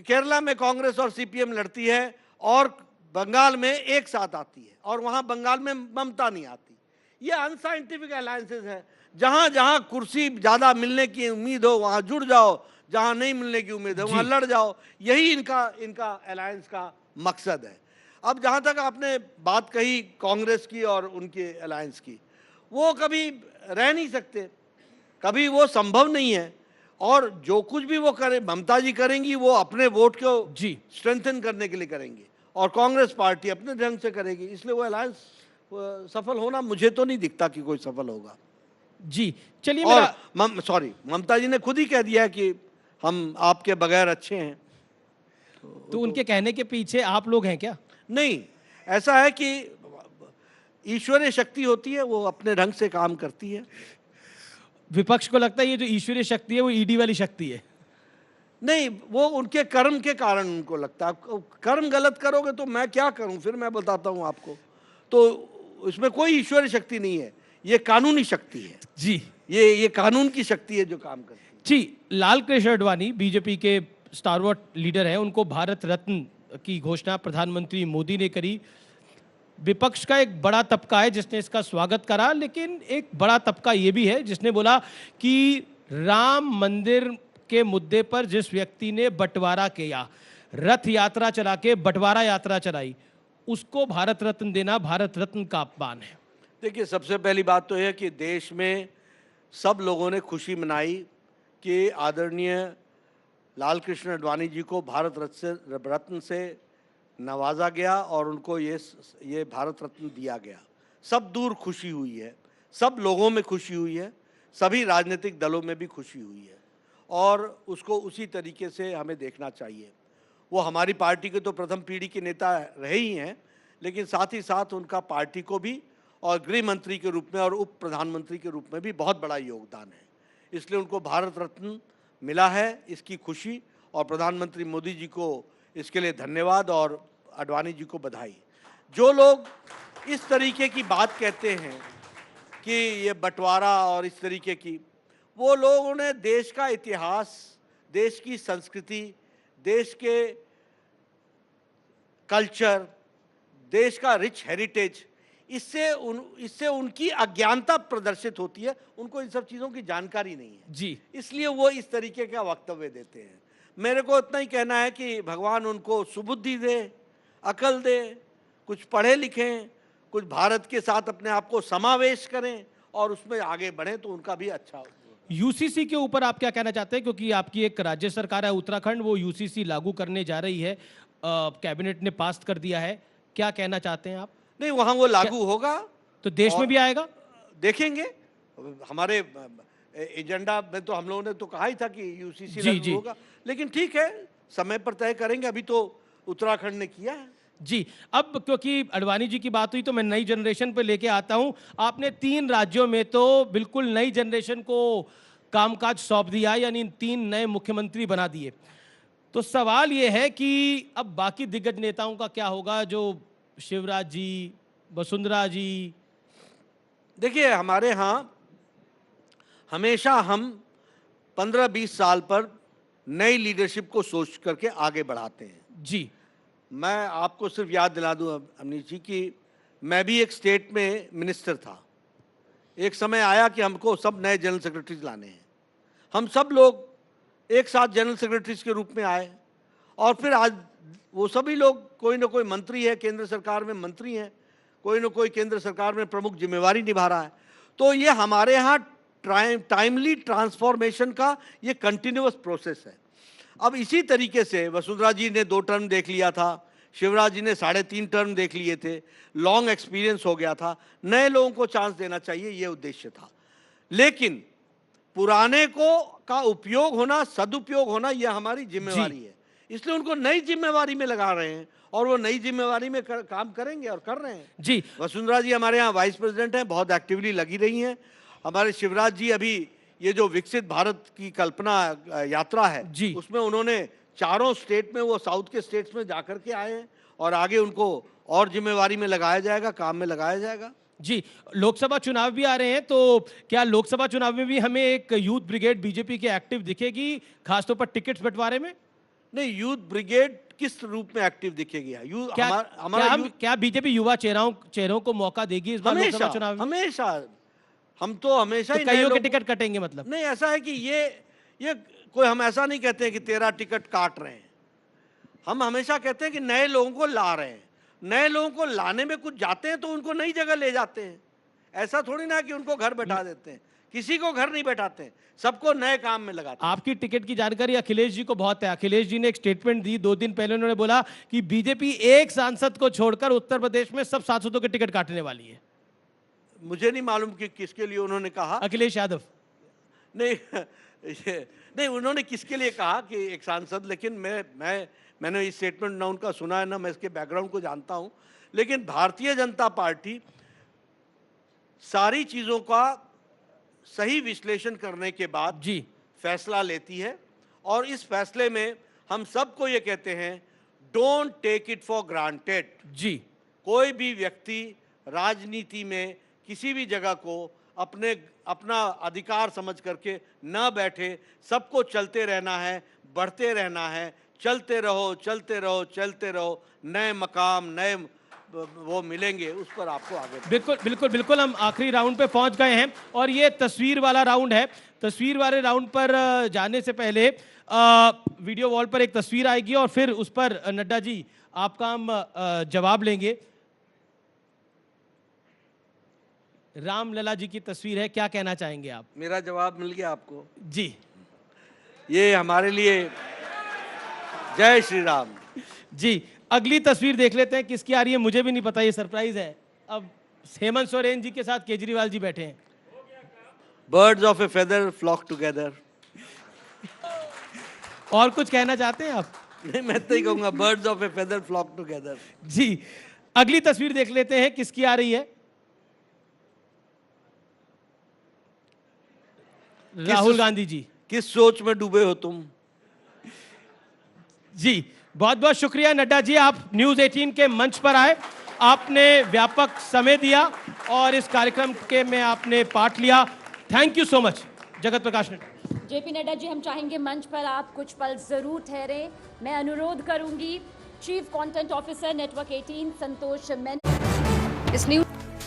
केरला में कांग्रेस और सीपीएम लड़ती है और बंगाल में एक साथ आती है, और वहां बंगाल में ममता नहीं आती। ये अनसाइंटिफिक अलायंसेस है। जहां जहां कुर्सी ज्यादा मिलने की उम्मीद हो वहां जुड़ जाओ, जहां नहीं मिलने की उम्मीद है वहां लड़ जाओ। यही इनका इनका अलायंस का मकसद है। अब जहां तक आपने बात कही कांग्रेस की और उनके अलायंस की, वो कभी रह नहीं सकते, कभी वो संभव नहीं है। और जो कुछ भी वो करे, ममता जी करेंगी वो अपने वोट को जी स्ट्रेंथन करने के लिए करेंगी, और कांग्रेस पार्टी अपने ढंग से करेगी। इसलिए वो अलायंस सफल होना मुझे तो नहीं दिखता कि कोई सफल होगा। जी चलिए और मेरा सॉरी, ममता जी ने खुद ही कह दिया है कि हम आपके बगैर अच्छे हैं। तो उनके कहने के पीछे आप लोग हैं क्या? नहीं, ऐसा है कि ईश्वरीय शक्ति होती है, वो अपने ढंग से काम करती है। विपक्ष को लगता है ये जो ईश्वरीय शक्ति है वो ईडी वाली शक्ति है। नहीं, वो उनके कर्म के कारण उनको लगता है। कर्म गलत करोगे तो मैं क्या करूं, फिर मैं बताता हूं आपको। तो इसमें कोई ईश्वरीय शक्ति नहीं है, ये कानूनी शक्ति है। जी ये कानून की शक्ति है जो काम करती है। जी, लाल कृष्ण आडवाणी बीजेपी के स्टारवॉट लीडर हैं, उनको भारत रत्न की घोषणा प्रधानमंत्री मोदी ने करी। विपक्ष का एक बड़ा तबका है जिसने इसका स्वागत करा, लेकिन एक बड़ा तबका ये भी है जिसने बोला कि राम मंदिर के मुद्दे पर जिस व्यक्ति ने बंटवारा किया, रथ यात्रा चला के बंटवारा यात्रा चलाई, उसको भारत रत्न देना भारत रत्न का अपमान है। देखिए, सबसे पहली बात तो यह कि देश में सब लोगों ने खुशी मनाई कि आदरणीय लाल कृष्ण आडवाणी जी को भारत रत्न से नवाजा गया और उनको ये भारत रत्न दिया गया। सब दूर खुशी हुई है, सब लोगों में खुशी हुई है, सभी राजनीतिक दलों में भी खुशी हुई है, और उसको उसी तरीके से हमें देखना चाहिए। वो हमारी पार्टी के तो प्रथम पीढ़ी के नेता रहे ही हैं, लेकिन साथ ही साथ उनका पार्टी को भी और गृह मंत्री के रूप में और उप प्रधानमंत्री के रूप में भी बहुत बड़ा योगदान है। इसलिए उनको भारत रत्न मिला है, इसकी खुशी, और प्रधानमंत्री मोदी जी को इसके लिए धन्यवाद और आडवाणी जी को बधाई। जो लोग इस तरीके की बात कहते हैं कि ये बंटवारा और इस तरीके की, वो लोगों ने देश का इतिहास, देश की संस्कृति, देश के कल्चर, देश का रिच हेरिटेज, इससे उनकी अज्ञानता प्रदर्शित होती है। उनको इन सब चीज़ों की जानकारी नहीं है जी, इसलिए वो इस तरीके का वक्तव्य देते हैं। मेरे को इतना ही कहना है कि भगवान उनको सुबुद्धि दे, अकल दे, कुछ पढ़े लिखें, कुछ भारत के साथ अपने आप को समावेश करें और उसमें आगे बढ़ें तो उनका भी अच्छा हो। यूसीसी के ऊपर आप क्या कहना चाहते हैं, क्योंकि आपकी एक राज्य सरकार है उत्तराखंड, वो यूसीसी लागू करने जा रही है, कैबिनेट ने पास कर दिया है, क्या कहना चाहते हैं आप? नहीं, वहाँ वो लागू होगा तो देश में भी आएगा, देखेंगे। हमारे एजेंडा में तो हम लोगों ने तो कहा ही था कि यूसीसी जी, लागू जी। होगा, लेकिन ठीक है, समय पर तय करेंगे। अभी तो उत्तराखंड ने किया है। जी। अब क्योंकि आडवाणी जी की बात हुई तो मैं नई जनरेशन पे लेके आता हूं। आपने 3 राज्यों में तो बिल्कुल नई जनरेशन को कामकाज सौंप दिया, यानी 3 नए मुख्यमंत्री बना दिए। तो सवाल ये है कि अब बाकी दिग्गज नेताओं का क्या होगा, जो शिवराज जी, वसुंधरा जी? देखिए, हमारे यहाँ हमेशा हम 15-20 साल पर नई लीडरशिप को सोच करके आगे बढ़ाते हैं। जी मैं आपको सिर्फ याद दिला दूं अमनीश जी कि मैं भी एक स्टेट में मिनिस्टर था। एक समय आया कि हमको सब नए जनरल सेक्रेटरीज लाने हैं। हम सब लोग एक साथ जनरल सेक्रेटरीज के रूप में आए, और फिर आज वो सभी लोग, कोई ना कोई मंत्री है, केंद्र सरकार में मंत्री हैं, कोई ना कोई केंद्र सरकार में प्रमुख जिम्मेवारी निभा रहा है। तो ये हमारे यहाँ टाइमली ट्रांसफॉर्मेशन का ये कंटिन्यूअस प्रोसेस है। अब इसी तरीके से वसुंधरा जी ने 2 टर्म देख लिया था, शिवराज जी ने 3.5 टर्म देख लिए थे, लॉन्ग एक्सपीरियंस हो गया था। नए लोगों को चांस देना चाहिए, ये उद्देश्य था। लेकिन पुराने को का उपयोग होना, सदुपयोग होना, यह हमारी जिम्मेवारी है। इसलिए उनको नई जिम्मेवारी में लगा रहे हैं, और वो नई जिम्मेवारी में काम करेंगे और कर रहे हैं। जी वसुंधरा जी हमारे यहाँ वाइस प्रेसिडेंट हैं, बहुत एक्टिवली लगी रही हैं। हमारे शिवराज जी अभी ये जो विकसित भारत की कल्पना यात्रा है जी, उसमें उन्होंने 4 स्टेट में, वो साउथ के स्टेट्स में जाकर के आए हैं, और आगे उनको और जिम्मेवारी में लगाया जाएगा, काम में लगाया जाएगा। जी। लोकसभा चुनाव भी आ रहे हैं, तो क्या लोकसभा चुनाव में भी हमें एक यूथ ब्रिगेड बीजेपी के एक्टिव दिखेगी, खासतौर पर टिकट्स बंटवारे में? नहीं, यूथ ब्रिगेड किस रूप में एक्टिव दिखेगी? क्या बीजेपी युवा चेहरों को मौका देगी इस बार लोकसभा चुनाव में? हमेशा हम तो हमेशा तो ही नए कईयों के लोगों- टिकट कटेंगे मतलब? नहीं, ऐसा है कि ये कोई, हम ऐसा नहीं कहते हैं कि तेरा टिकट काट रहे हैं। हम हमेशा कहते हैं कि नए लोगों को ला रहे हैं। नए लोगों को लाने में कुछ जाते हैं तो उनको नई जगह ले जाते हैं। ऐसा थोड़ी ना कि उनको घर बैठा देते हैं। किसी को घर नहीं बैठाते हैं, सबको नए काम में लगाते हैं। आपकी टिकट की जानकारी अखिलेश जी को बहुत है। अखिलेश जी ने एक स्टेटमेंट दी 2 दिन पहले, उन्होंने बोला कि बीजेपी एक सांसद को छोड़कर उत्तर प्रदेश में सब सांसदों के टिकट काटने वाली है। मुझे नहीं मालूम कि किसके लिए उन्होंने कहा। अखिलेश यादव। नहीं नहीं, उन्होंने किसके लिए कहा कि एक सांसद, लेकिन मैंने इस स्टेटमेंट ना उनका सुना है, ना मैं इसके बैकग्राउंड को जानता हूं। लेकिन भारतीय जनता पार्टी सारी चीजों का सही विश्लेषण करने के बाद जी फैसला लेती है, और इस फैसले में हम सबको ये कहते हैं, don't take it for granted. जी, कोई भी व्यक्ति राजनीति में किसी भी जगह को अपना अधिकार समझ करके न बैठे। सबको चलते रहना है, बढ़ते रहना है। चलते रहो, चलते रहो, चलते रहो। नए मकाम, नए वो मिलेंगे, उस पर आपको आगे। बिल्कुल बिल्कुल बिल्कुल। हम आखिरी राउंड पे पहुंच गए हैं और ये तस्वीर वाला राउंड है। तस्वीर वाले राउंड पर जाने से पहले वीडियो वॉल पर एक तस्वीर आएगी और फिर उस पर नड्डा जी आपका हम जवाब लेंगे। रामलला जी की तस्वीर है, क्या कहना चाहेंगे आप? मेरा जवाब मिल गया आपको जी। ये हमारे लिए जय श्री राम। जी, अगली तस्वीर देख लेते हैं किसकी आ रही है। मुझे भी नहीं पता, ये सरप्राइज है। अब हेमंत सोरेन जी के साथ केजरीवाल जी बैठे हैं। Birds of a feather flock together. और कुछ कहना चाहते हैं आप? नहीं, मैं तो ही कहूंगा birds of a feather flock together. जी, अगली तस्वीर देख लेते हैं किसकी आ रही है। राहुल गांधी जी। किस सोच में डूबे हो तुम? जी, बहुत बहुत शुक्रिया नड्डा जी, आप न्यूज़ 18 के मंच पर आए। आपने व्यापक समय दिया और इस कार्यक्रम के में आपने पार्ट लिया। Thank you so much Jagat Prakash Nadda. JP Nadda ji, हम चाहेंगे मंच पर आप कुछ पल जरूर ठहरे। मैं अनुरोध करूंगी चीफ कंटेंट ऑफिसर नेटवर्क 18 संतोष मैन। इस न्यूज